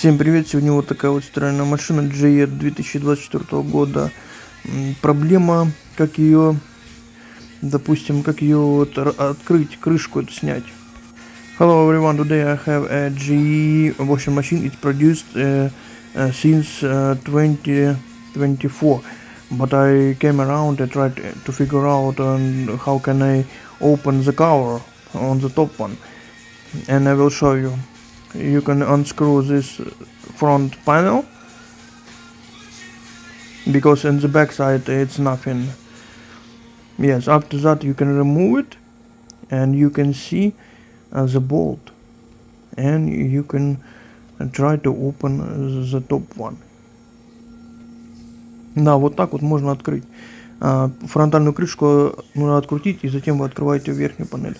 Всем привет! Сегодня вот такая вот стиральная машина GE 2024 года. Проблема, как ее, допустим, как ее вот открыть, крышку эту снять. Hello everyone, today I have a GE washing machine. It's produced since 2024, but I came around and tried to figure out how can I open the cover on the top one, and I will show you. You can unscrew this front panel because in the back side it's nothing. Yes, after that you can remove it and you can see the bolt, and you can try to open the top one. Да, вот так вот можно открыть. Фронтальную крышку нужно открутить, и затем вы открываете верхнюю панель.